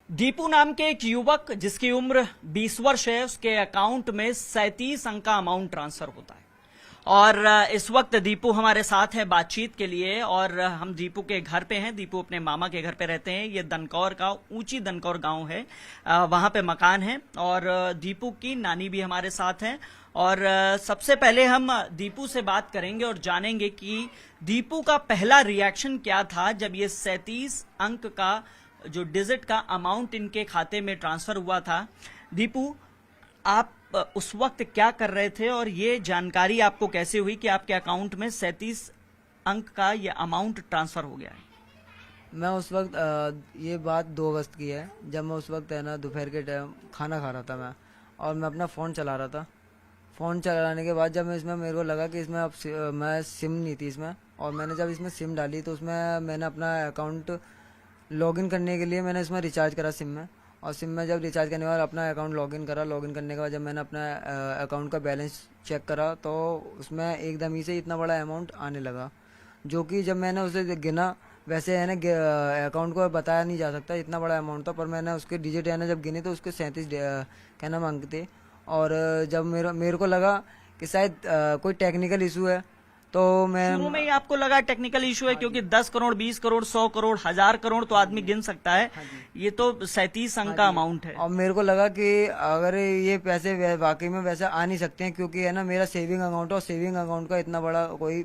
दीपू नाम के एक युवक जिसकी उम्र 20 वर्ष है, उसके अकाउंट में 37 अंक का अमाउंट ट्रांसफर होता है। और इस वक्त दीपू हमारे साथ है बातचीत के लिए, और हम दीपू के घर पे हैं। दीपू अपने मामा के घर पे रहते हैं। ये दनकौर का ऊंची दनकौर गांव है, वहां पे मकान है। और दीपू की नानी भी हमारे साथ हैं। और सबसे पहले हम दीपू से बात करेंगे और जानेंगे कि दीपू का पहला रिएक्शन क्या था जब ये 37 अंक का जो डिजिट का अमाउंट इनके खाते में ट्रांसफर हुआ था। दीपू, आप उस वक्त क्या कर रहे थे और ये जानकारी आपको कैसे हुई कि आपके अकाउंट में 37 अंक का ये अमाउंट ट्रांसफर हो गया है? मैं उस वक्त ये बात 2 अगस्त की है, जब मैं उस वक्त है ना दोपहर के टाइम खाना खा रहा था मैं, और मैं अपना फ़ोन चला रहा था। फ़ोन चलाने के बाद जब मैं इसमें मेरे को लगा कि इसमें अब मैं सिम नहीं थी इसमें, और मैंने जब इसमें सिम डाली तो उसमें मैंने अपना अकाउंट लॉगिन करने के लिए मैंने इसमें रिचार्ज करा सिम में। और सिम में जब रिचार्ज करने के बाद अपना अकाउंट लॉगिन करा, लॉगिन करने के बाद जब मैंने अपना अकाउंट का बैलेंस चेक करा तो उसमें एकदम ही से इतना बड़ा अमाउंट आने लगा, जो कि जब मैंने उसे गिना, वैसे है ना अकाउंट को बताया नहीं जा सकता इतना बड़ा अमाउंट था, पर मैंने उसके डिजिट है ना जब गिने तो उसके 37 क्या नाम अंक थे। और जब मेरे को लगा कि शायद कोई टेक्निकल इशू है, तो मैं शुरू में ही आपको लगा टेक्निकल इशू है? क्योंकि 10 करोड़, 20 करोड़, 100 करोड़, 1000 करोड़ तो आदमी गिन सकता है, ये तो 37 अंक का अमाउंट है। और मेरे को लगा कि अगर ये पैसे वाकई में वैसे आ नहीं सकते हैं, क्योंकि है ना मेरा सेविंग अकाउंट है और सेविंग अकाउंट का इतना बड़ा कोई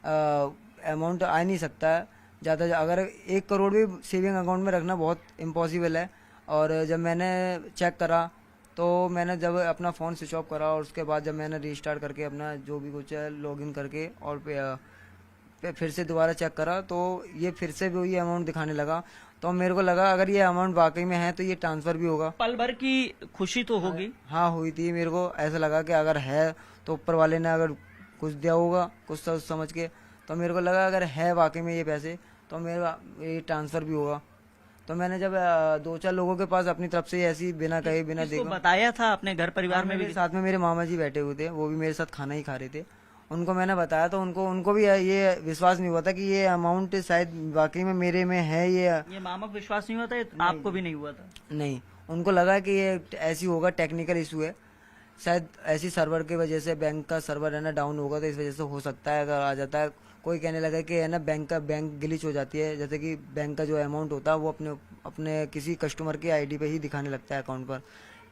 अमाउंट आ नहीं सकता है ज़्यादा। अगर 1 करोड़ भी सेविंग अकाउंट में रखना बहुत इम्पॉसिबल है। और जब मैंने चेक करा तो मैंने जब अपना फ़ोन स्विच ऑफ करा, और उसके बाद जब मैंने रीस्टार्ट करके अपना जो भी कुछ है लॉगिन करके और फिर से दोबारा चेक करा तो ये फिर से भी वही अमाउंट दिखाने लगा। तो मेरे को लगा अगर ये अमाउंट वाकई में है तो ये ट्रांसफ़र भी होगा। पल भर की खुशी तो होगी। हाँ हुई थी। मेरे को ऐसा लगा कि अगर है तो ऊपर वाले ने अगर कुछ दिया होगा कुछ सोच समझ के, तो मेरे को लगा अगर है वाकई में ये पैसे तो मेरा ये ट्रांसफ़र भी होगा। तो मैंने जब 2-4 लोगों के पास अपनी तरफ से ऐसी बिना कहे बिना किसको देखे बताया था? अपने घर परिवार में भी? मेरे साथ में मेरे मामा जी बैठे हुए थे, वो भी मेरे साथ खाना ही खा रहे थे। उनको मैंने बताया तो उनको भी ये विश्वास नहीं हुआ था कि ये अमाउंट शायद वाकई में मेरे में है। ये मामा को विश्वास नहीं हुआ था? आपको भी नहीं हुआ था? नहीं, उनको लगा कि ये ऐसी होगा, टेक्निकल इशू है शायद, ऐसी सर्वर की वजह से बैंक का सर्वर है ना डाउन होगा, तो इस वजह से हो सकता है अगर आ जाता है। कोई कहने लगा कि है ना बैंक ग्लिच हो जाती है, जैसे कि बैंक का जो अमाउंट होता है वो अपने किसी कस्टमर की आईडी पे ही दिखाने लगता है अकाउंट पर।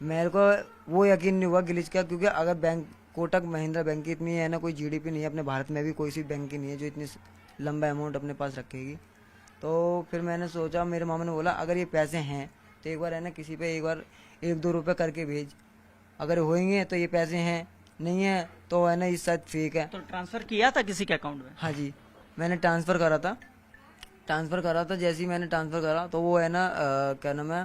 मेरे को वो यकीन नहीं हुआ ग्लिच का, क्योंकि अगर बैंक कोटक महिंद्रा बैंक की इतनी है ना कोई जीडीपी नहीं है, अपने भारत में भी कोई सी बैंक की नहीं है जो इतनी लंबा अमाउंट अपने पास रखेगी। तो फिर मैंने सोचा, मेरे मामा ने बोला अगर ये पैसे हैं तो एक बार है ना किसी पे एक बार 1-2 रुपये करके भेज, अगर होंगे तो ये पैसे हैं, नहीं है तो है ना ये शायद फेक है। तो ट्रांसफर किया था किसी के अकाउंट में? हाँ जी, मैंने ट्रांसफ़र करा था। जैसे ही मैंने ट्रांसफ़र करा तो वो है ना क्या नाम है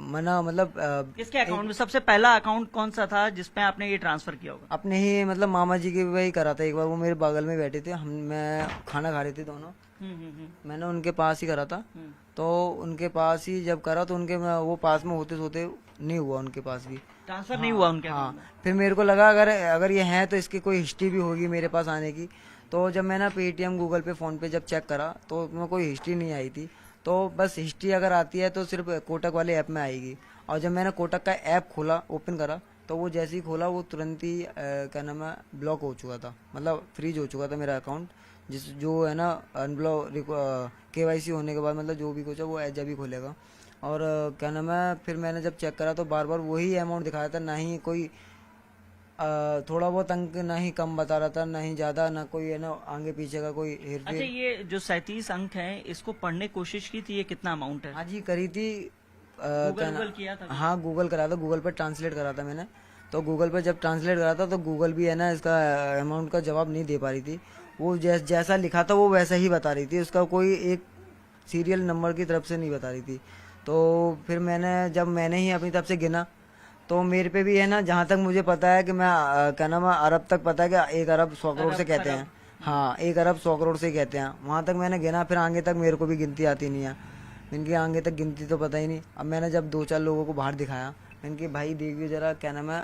मना मतलब किसके अकाउंट में? सबसे पहला अकाउंट कौन सा था जिसपे आपने ये ट्रांसफर किया होगा? अपने ही मतलब मामा जी के वही करा था एक बार। वो मेरे बगल में बैठे थे, मैं खाना खा रहे थे दोनों। मैंने उनके पास ही करा था। तो उनके पास ही जब करा तो उनके वो पास में होते सोते नहीं हुआ, उनके पास भी ट्रांसफर नहीं हुआ उनके हाँ। अकाउंट में? फिर मेरे को लगा अगर ये है तो इसकी कोई हिस्ट्री भी होगी मेरे पास आने की। तो जब मैंने पेटीएम, गूगल पे, फ़ोन पे जब चेक करा तो उसमें कोई हिस्ट्री नहीं आई थी। तो बस हिस्ट्री अगर आती है तो सिर्फ कोटक वाले ऐप में आएगी। और जब मैंने कोटक का ऐप खोला, ओपन करा, तो वो जैसे ही खोला वो तुरंत ही क्या नाम है ब्लॉक हो चुका था, मतलब फ्रीज हो चुका था मेरा अकाउंट। जो है ना अनब्लॉक केवाईसी होने के बाद मतलब जो भी कुछ है वो जब ही खोलेगा। और क्या नाम है फिर मैंने जब चेक करा तो बार बार वही अमाउंट दिखाया था, ना ही कोई थोड़ा बहुत अंक ना ही कम बता रहा था, ना ही ज्यादा, ना कोई है ना आगे पीछे का कोई अच्छा, हेरफेर। ये जो 37 अंक है इसको पढ़ने की कोशिश की थी? ये कितना अमाउंट है? हाँ जी करी थी। गूगल किया था? हाँ गूगल करा था, गूगल पर ट्रांसलेट करा था मैंने। तो गूगल पर जब ट्रांसलेट करा था तो गूगल भी है ना इसका अमाउंट का जवाब नहीं दे पा रही थी। वो जैसा लिखा था वो वैसा ही बता रही थी, उसका कोई एक सीरियल नंबर की तरफ से नहीं बता रही थी। तो फिर मैंने ही अपनी तरफ से गिना तो मेरे पे भी है ना, जहाँ तक मुझे पता है कि मैं क्या नाम है अरब तक पता है कि 1 अरब 100 करोड़ से कहते हैं। हाँ 1 अरब 100 करोड़ से कहते हैं, वहाँ तक मैंने गिना। फिर आगे तक मेरे को भी गिनती आती नहीं है, इनकी आगे तक गिनती तो पता ही नहीं। अब मैंने जब 2-4 लोगों को बाहर दिखाया, इनके भाई देखिए जरा क्या नाम है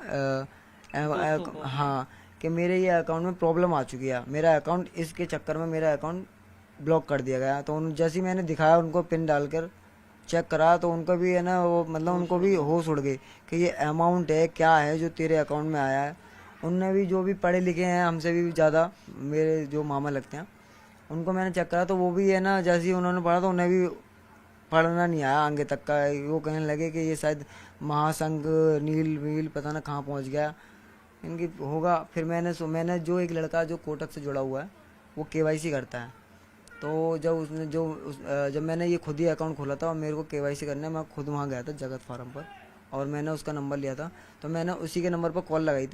हाँ कि मेरे ये अकाउंट में प्रॉब्लम आ चुकी है, मेरा अकाउंट इसके चक्कर में मेरा अकाउंट ब्लॉक कर दिया गया। तो जैसे ही मैंने दिखाया उनको पिन डालकर, चेक करा तो उनको भी है ना वो मतलब उनको भी होश उड़ गई कि ये अमाउंट है क्या है जो तेरे अकाउंट में आया है। उनने भी जो भी पढ़े लिखे हैं हमसे भी ज़्यादा, मेरे जो मामा लगते हैं, उनको मैंने चेक करा तो वो भी है ना जैसे ही उन्होंने पढ़ा तो उन्हें भी पढ़ना नहीं आया आगे तक का। वो कहने लगे कि ये शायद महासंघ नील वील पता ना कहाँ पहुँच गया इनकी होगा। फिर मैंने जो एक लड़का जो कोटक से जुड़ा हुआ है वो केवाईसी करता है, तो जब मैंने ये खुद ही अकाउंट खोला था और मेरे को केवाईसी करने मैं खुद वहाँ गया था जगत फार्म पर, और मैंने उसका नंबर लिया था। तो मैंने उसी के नंबर पर कॉल लगाई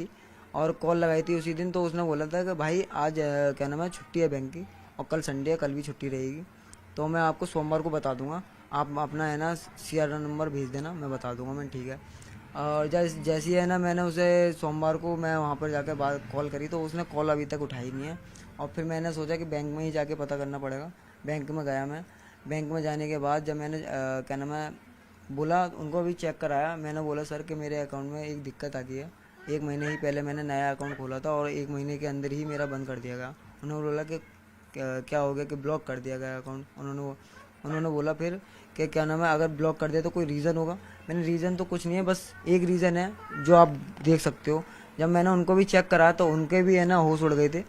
थी उसी दिन। तो उसने बोला था कि भाई आज क्या नाम है छुट्टी है बैंक की और कल संडे है, कल भी छुट्टी रहेगी, तो मैं आपको सोमवार को बता दूंगा, आप अपना है ना CRR नंबर भेज देना, मैं बता दूंगा। मैं ठीक है। और जैसी है ना मैंने उसे सोमवार को मैं वहाँ पर जाकर बात कॉल करी तो उसने कॉल अभी तक उठाई नहीं है। और फिर मैंने सोचा कि बैंक में ही जाके पता करना पड़ेगा। बैंक में गया मैं। बैंक में जाने के बाद जब मैंने क्या नाम है बोला, उनको भी चेक कराया। मैंने बोला सर कि मेरे अकाउंट में एक दिक्कत आ गई है, 1 महीने ही पहले मैंने नया अकाउंट खोला था और 1 महीने के अंदर ही मेरा बंद कर दिया गया। उन्होंने बोला कि क्या हो गया कि ब्लॉक कर दिया गया अकाउंट। उन्होंने बोला फिर कि क्या नाम है अगर ब्लॉक कर दिया तो कोई रीज़न होगा। मैंने रीज़न तो कुछ नहीं है, बस एक रीज़न है जो आप देख सकते हो। जब मैंने उनको भी चेक करा तो उनके भी है ना होश उड़ गए थे।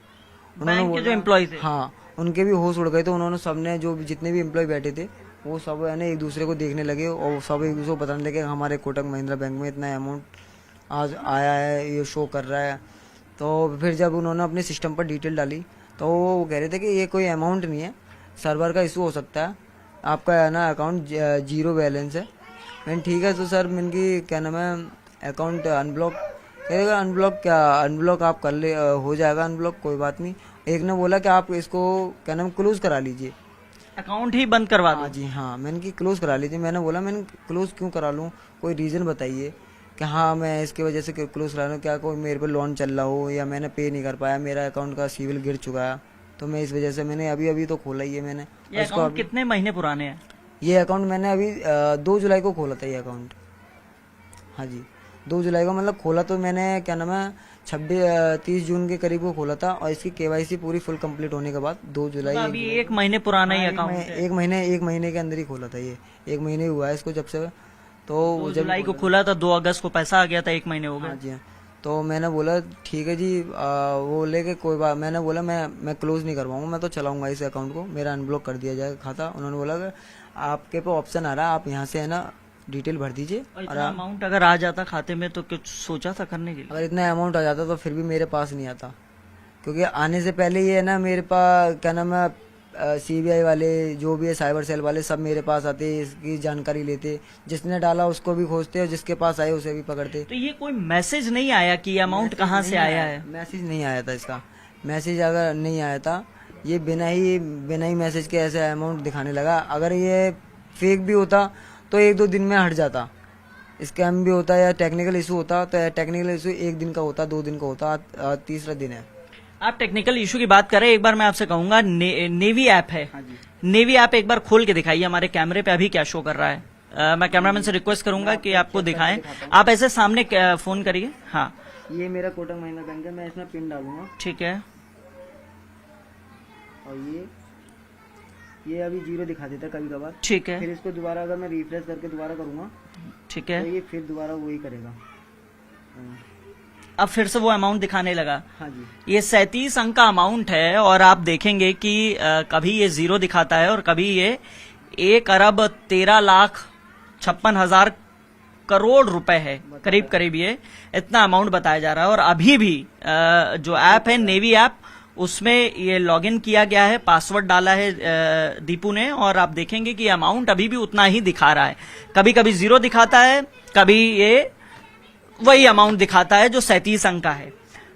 बैंक के जो एम्प्लॉय थे, हाँ उनके भी होश उड़ गए थे। उन्होंने सबने जो जितने भी एम्प्लॉय बैठे थे वो सब है ना एक दूसरे को देखने लगे और सब एक दूसरे को बताने लगे हमारे कोटक महिंद्रा बैंक में इतना अमाउंट आज आया है, ये शो कर रहा है। तो फिर जब उन्होंने अपने सिस्टम पर डिटेल डाली तो वो कह रहे थे कि ये कोई अमाउंट नहीं है, सर्वर का इशू हो सकता है, आपका है ना अकाउंट 0 बैलेंस है। मैंने ठीक है तो सर मैंने क्या नाम है अकाउंट अनब्लॉक करेगा। अनब्लॉक आप कर ले, हो जाएगा अनब्लॉक, कोई बात नहीं। एक ने बोला कि आप इसको क्या नाम क्लोज करा लीजिए, अकाउंट ही बंद करवा दो। हाँ जी हाँ। मैंने कि क्लोज करा लीजिए। मैंने बोला मैंने क्लोज क्यों करा लूँ, कोई रीज़न बताइए कि हाँ मैं इसकी वजह से क्लोज करा लूँ, क्या कोई मेरे पे लोन चल रहा हो या मैंने पे नहीं कर पाया, मेरा अकाउंट का सिविल गिर चुका है तो मैं इस वजह से मैंने अभी तो खोला ही है मैंने। ये अकाउंट कितने महीने पुराने हैं? ये अकाउंट मैंने अभी 2 जुलाई को खोला था ये अकाउंट। हाँ जी 2 जुलाई को मतलब खोला तो मैंने क्या नाम है 30 जून के करीब को खोला था और इसकी केवाईसी पूरी फुल कंप्लीट होने के बाद 2 जुलाई तो अभी 1 महीने पुराना ही अकाउंट है। 1 महीने के अंदर ही खोला था ये। 1 महीने हुआ है इसको जब से। तो 2 जुलाई को खुला था, 2 अगस्त को पैसा आ गया था, 1 महीने हो हाँ गए। जी हाँ। तो मैंने बोला ठीक है जी, वो लेके कोई बात। मैंने बोला मैं क्लोज नहीं करवाऊंगा, मैं तो चलाऊंगा इस अकाउंट को, मेरा अनब्लॉक कर दिया जाएगा खाता। उन्होंने बोला कि आपके पे ऑप्शन आ रहा है, आप यहाँ से है ना डिटेल भर दीजिए। और इतना अमाउंट अगर आ जाता खाते में तो कुछ सोचा था करने के लिए? अगर इतना अमाउंट आ जाता तो फिर भी मेरे पास नहीं आता, क्योंकि आने से पहले ये है ना मेरे पास क्या नाम है CBI वाले जो भी है साइबर सेल वाले सब मेरे पास आते, इसकी जानकारी लेते, जिसने डाला उसको भी खोजते और जिसके पास आए उसे भी पकड़ते। तो ये कोई मैसेज नहीं आया कि ये अमाउंट कहाँ से आया है? मैसेज नहीं आया था इसका। मैसेज अगर नहीं आया था, ये बिना ही मैसेज के ऐसे अमाउंट दिखाने लगा। अगर ये फेक भी होता तो 1-2 दिन में हट जाता, स्कैम भी होता या टेक्निकल इशू होता तो टेक्निकल इशू 1 दिन का होता, 2 दिन का होता, तीसरा दिन है। आप टेक्निकल इशू की बात करें, एक बार मैं आपसे कहूंगा नेवी ऐप है, नेवी ऐप एक बार खोल के दिखाइए हमारे कैमरे पे अभी क्या शो कर रहा है। मैं कैमरामैन से रिक्वेस्ट करूंगा कि आपको दिखाएं। आप ऐसे सामने फोन करिए। हाँ ये मेरा कोटक महिंद्रा बैंक है, मैं इसमें पिन डालूंगा। ठीक है। और ये अभी 0 दिखा देता है कभी कभार। ठीक है। फिर इसको दोबारा अगर मैं रिफ्रेश करके दोबारा करूंगा ठीक है, तो ये फिर दोबारा वही करेगा। अब फिर से वो अमाउंट दिखाने लगा। हाँ जी ये 37 अंक का अमाउंट है और आप देखेंगे कि कभी ये 0 दिखाता है और कभी ये 1,13,56,000 करोड़ रुपए है, करीब ये इतना अमाउंट बताया जा रहा है। और अभी भी जो ऐप है नेवी ऐप, उसमें ये लॉगिन किया गया है, पासवर्ड डाला है दीपू ने, और आप देखेंगे कि अमाउंट अभी भी उतना ही दिखा रहा है। कभी कभी 0 दिखाता है, कभी ये वही अमाउंट दिखाता है जो 37 अंक का है।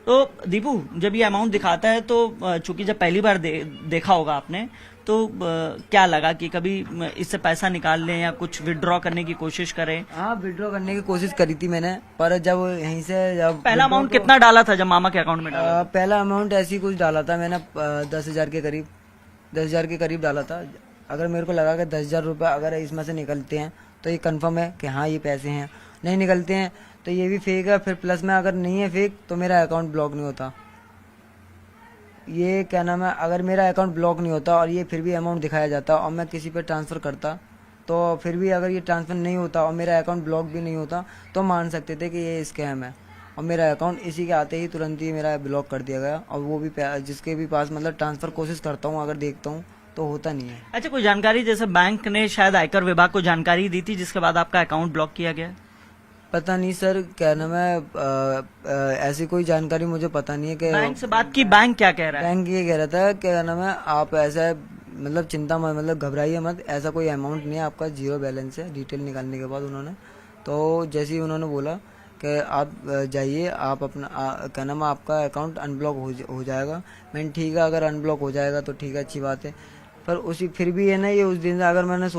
तो दीपू जब ये अमाउंट दिखाता है तो चूंकि जब पहली बार देखा होगा आपने तो क्या लगा कि कभी इससे पैसा निकाल लें या कुछ विड्रॉ करने की कोशिश करें? हाँ विड्रॉ करने की कोशिश करी थी मैंने, पर जब यहीं से जब पहला अमाउंट कितना डाला था जब मामा के अकाउंट में डाला? पहला अमाउंट ऐसी कुछ डाला था मैंने 10,000 के करीब, 10,000 के करीब डाला था। अगर मेरे को लगा कि 10,000 रुपये अगर इसमें से निकलते हैं तो ये कंफर्म है कि हाँ ये पैसे हैं, नहीं निकलते हैं तो ये भी फेक है। फिर प्लस में अगर नहीं है फेक तो मेरा अकाउंट ब्लॉक नहीं होता। ये क्या नाम है, अगर मेरा अकाउंट ब्लॉक नहीं होता और ये फिर भी अमाउंट दिखाया जाता और मैं किसी पे ट्रांसफ़र करता तो फिर भी अगर ये ट्रांसफ़र नहीं होता और मेरा अकाउंट ब्लॉक भी नहीं होता तो मान सकते थे कि ये स्कैम है। और मेरा अकाउंट इसी के आते ही तुरंत ही मेरा ब्लॉक कर दिया गया, और वो भी जिसके भी पास मतलब ट्रांसफ़र कोशिश करता हूँ अगर देखता हूँ तो होता नहीं है। अच्छा, कोई जानकारी, जैसे बैंक ने शायद आयकर विभाग को जानकारी दी थी जिसके बाद आपका अकाउंट ब्लॉक किया गया? पता नहीं सर, क्या नाम है, ऐसी कोई जानकारी मुझे पता नहीं है कि बैंक से बात की, बैंक क्या कह रहा है? बैंक ये कह रहा था क्या नाम है, आप ऐसा मतलब चिंता मत, मतलब घबराइए मत, ऐसा कोई अमाउंट नहीं है, आपका जीरो बैलेंस है। डिटेल निकालने के बाद उन्होंने तो जैसे ही उन्होंने बोला कि आप जाइए, आप अपना क्या नाम है, आपका अकाउंट अनब्लॉक हो जाएगा। मैंने ठीक है, अगर अनब्लॉक हो जाएगा तो ठीक है, अच्छी बात है। पर उसी फिर भी है ना, ये उस दिन से अगर मैं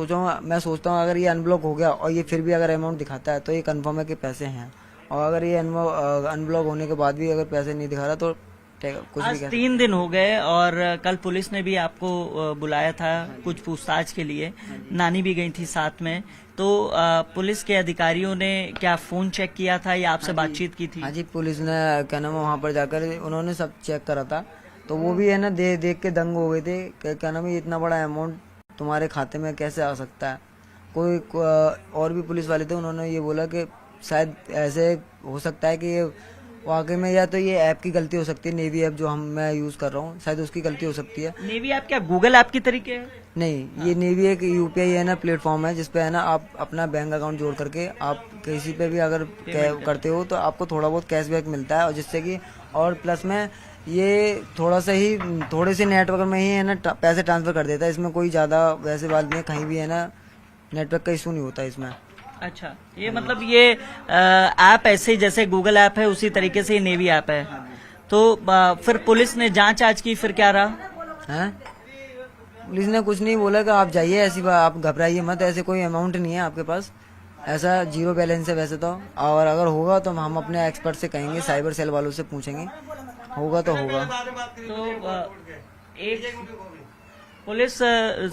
सोचता हूँ अगर ये अनब्लॉक हो गया और ये फिर भी अगर अमाउंट दिखाता है तो ये कंफर्म है कि पैसे हैं, और अगर ये अनब्लॉक होने के बाद भी अगर पैसे नहीं दिखा रहा तो कुछ आज भी 3 दिन हो गए और कल पुलिस ने भी आपको बुलाया था कुछ पूछताछ के लिए, नानी भी गई थी साथ में, तो पुलिस के अधिकारियों ने क्या फोन चेक किया था या आपसे बातचीत की थी? हाँ जी, पुलिस ने क्या नाम है वहाँ पर जाकर उन्होंने सब चेक करा था, तो वो भी है ना देख के दंग हो गए थे कि क्या नाम है, इतना बड़ा अमाउंट तुम्हारे खाते में कैसे आ सकता है। और भी पुलिस वाले थे, उन्होंने ये बोला कि शायद ऐसे हो सकता है कि ये वाकई में या तो ये ऐप की गलती हो सकती है, नेवी ऐप जो मैं यूज कर रहा हूँ, शायद उसकी गलती हो सकती है। नेवी ऐप क्या गूगल ऐप की तरीके है? नहीं, ये नेवी एक यूपीआई है ना प्लेटफॉर्म है, जिसपे है ना आप अपना बैंक अकाउंट जोड़ करके आप किसी पे भी अगर करते हो तो आपको थोड़ा बहुत कैशबैक मिलता है, और जिससे कि और प्लस में ये थोड़े से नेटवर्क में ही है ना पैसे ट्रांसफर कर देता है। इसमें कोई ज्यादा वैसे बात नहीं है, कहीं भी है ना नेटवर्क का इशू नहीं होता इसमें। अच्छा, ये मतलब ये ऐप ऐसे ही जैसे गूगल ऐप है उसी तरीके से ये नेवी ऐप है। तो फिर पुलिस ने जांच आज की, फिर क्या रहा? हैं? पुलिस ने कुछ नहीं बोला कि आप जाइए, ऐसी बात, आप घबराइए मत, ऐसे कोई अमाउंट नहीं है आपके पास, ऐसा जीरो बैलेंस है वैसे तो, और अगर होगा तो हम अपने एक्सपर्ट से कहेंगे, साइबर सेल वालों से पूछेंगे, होगा तो होगा। तो एक पुलिस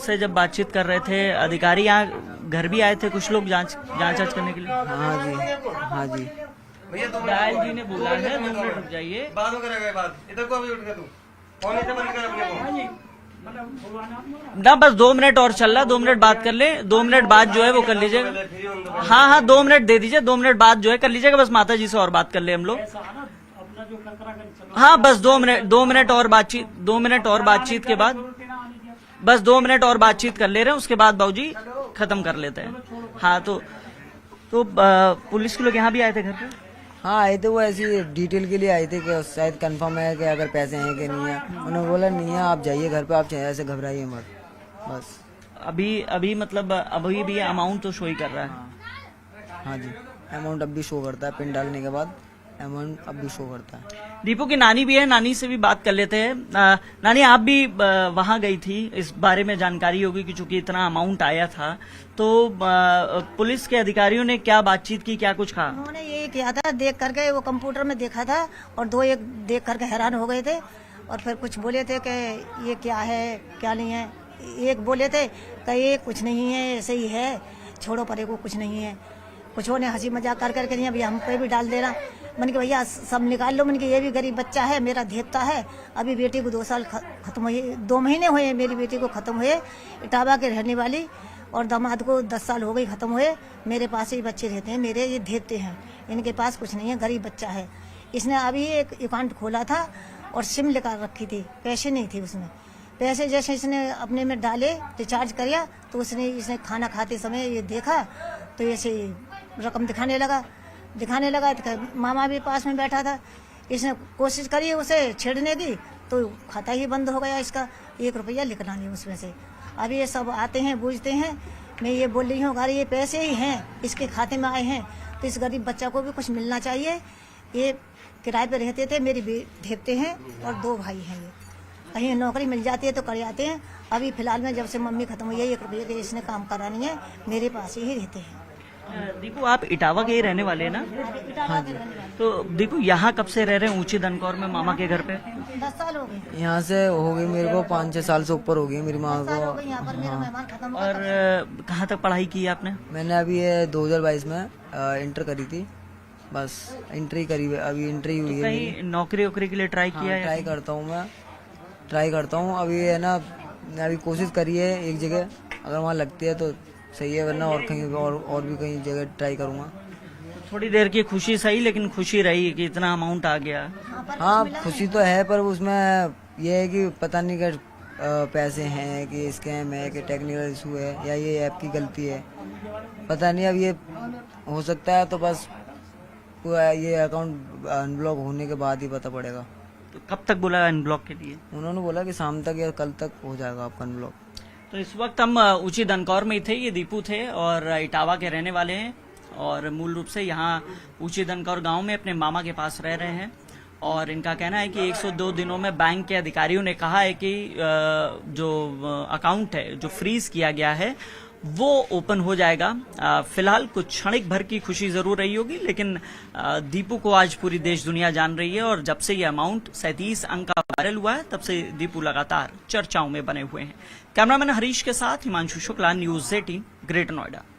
से जब बातचीत कर रहे थे अधिकारी, यहाँ घर भी आए थे कुछ लोग जांच करने के लिए? हाँ जी, हाँ जी। दयाल जी ने बोला है 2 मिनट रुक जाइए। बात करेगा बात इधर को अभी उठ के तू फोन इधर बंद कर अपने को ना, बस 2 मिनट और चल रहा, 2 मिनट बात कर ले, 2 मिनट बाद जो है वो कर लीजिएगा। हाँ, 2 मिनट दे दीजिए, 2 मिनट बाद जो है कर लीजिएगा, बस माता जी से और बात कर ले हम लोग। हाँ, बस 2 मिनट और बातचीत, 2 मिनट और बातचीत के बाद, बस 2 मिनट और बातचीत कर ले रहे हैं, उसके बाद बाबूजी खत्म कर लेते हैं। हाँ, तो पुलिस के लोग यहाँ भी आए थे घर पे? हाँ आए थे, वो ऐसी डिटेल के लिए आए थे कि शायद कंफर्म है कि अगर पैसे हैं कि नहीं है। उन्होंने बोला नहीं है, आप जाइए घर पे, आप ऐसे घबराइए मत, बस। अभी मतलब अभी भी अमाउंट तो शो ही कर रहा है? हाँ जी, अमाउंट अब भी शो करता है, पिन डालने के बाद अमाउंट अब भी शो करता है। दीपू की नानी भी है, नानी से भी बात कर लेते हैं। नानी, आप भी वहां गई थी, इस बारे में जानकारी होगी कि चूंकि इतना अमाउंट आया था, तो पुलिस के अधिकारियों ने क्या बातचीत की, क्या कुछ कहा? उन्होंने ये किया था, देख करके वो कंप्यूटर में देखा था, और 2 एक देख करके हैरान हो गए थे, और फिर कुछ बोले थे कि ये क्या है क्या नहीं है। एक बोले थे कि ये कुछ नहीं है, ऐसे ही है, छोड़ो परे को, कुछ नहीं है। कुछ ने हंसी मजाक कर करके नहीं, अभी हम पे भी डाल देना। मन के भैया सब निकाल लो, मन के ये भी गरीब बच्चा है, मेरा देखता है। अभी बेटी को 2 साल खत्म हुए, 2 महीने हुए मेरी बेटी को खत्म हुए, इटावा के रहने वाली, और दामाद को 10 साल हो गई खत्म हुए। मेरे पास ही बच्चे रहते हैं मेरे, ये देखते हैं, इनके पास कुछ नहीं है, गरीब बच्चा है। इसने अभी एक अकाउंट खोला था और सिम लेकर रखी थी, पैसे नहीं थे उसमें। पैसे जैसे इसने अपने में डाले, रिचार्ज किया, तो इसने खाना खाते समय ये देखा, तो ऐसे रकम दिखाने लगा। तो मामा भी पास में बैठा था, इसने कोशिश करी उसे छेड़ने की, तो खाता ही बंद हो गया इसका, 1 रुपया निकला नहीं उसमें से। अभी ये सब आते हैं, बूझते हैं, मैं ये बोल रही हूँ अगर ये पैसे ही हैं, इसके खाते में आए हैं, तो इस गरीब बच्चा को भी कुछ मिलना चाहिए। ये किराए पे रहते थे, मेरी देखते हैं, और 2 भाई हैं। ये कहीं नौकरी मिल जाती है तो कर जाते हैं। अभी फिलहाल में जब से मम्मी खत्म हुई है, 1 रुपये के इसने काम करा नहीं है, मेरे पास ही रहते हैं। दीपू, आप इटावा के ही रहने वाले हैं ना? हाँ जी। तो दीपू, यहाँ कब से रह रहे हैं ऊंची दनकौर में मामा के घर पे? 10 साल हो गए। यहाँ से हो गई मेरे को 5-6 साल से ऊपर हो गई मेरी माँ को। यहाँ पर मेरा मेहमान खत्म हुआ। और कहाँ तक पढ़ाई की है आपने? मैंने अभी ये 2022 में इंटर करी थी, बस इंट्री करी, अभी इंट्री हुई है। कहीं नौकरी वोकरी के लिए ट्राई किया है? ट्राई करता हूँ अभी है ना, अभी कोशिश करी है एक जगह, अगर वहाँ लगती है तो सही है, वरना और कहीं और भी कहीं जगह ट्राई करूँगा। थोड़ी देर की खुशी सही, लेकिन खुशी रही कि इतना अमाउंट आ गया। हाँ खुशी तो है, पर उसमें यह है कि पता नहीं कि पैसे हैं कि स्कैम है कि टेक्निकल इशू है या ये ऐप की गलती है, पता नहीं। अब ये हो सकता है तो बस ये अकाउंट अनब्लॉक होने के बाद ही पता पड़ेगा। तो कब तक बोला अनब्लॉक के लिए? उन्होंने बोला कि शाम तक या कल तक हो जाएगा आपका अनब्लॉक। तो इस वक्त हम ऊंची दनकौर में ही थे, ये दीपू थे और इटावा के रहने वाले हैं और मूल रूप से यहाँ ऊंची दनकौर गांव में अपने मामा के पास रह रहे हैं। और इनका कहना है कि 102 दिनों में बैंक के अधिकारियों ने कहा है कि जो अकाउंट है जो फ्रीज किया गया है वो ओपन हो जाएगा। फिलहाल कुछ क्षणिक भर की खुशी जरूर रही होगी, लेकिन दीपू को आज पूरी देश दुनिया जान रही है। और जब से ये अमाउंट 37 अंक का वायरल हुआ है, तब से दीपू लगातार चर्चाओं में बने हुए हैं। कैमरामैन हरीश के साथ हिमांशु शुक्ला, न्यूज़ 18, ग्रेटर नोएडा।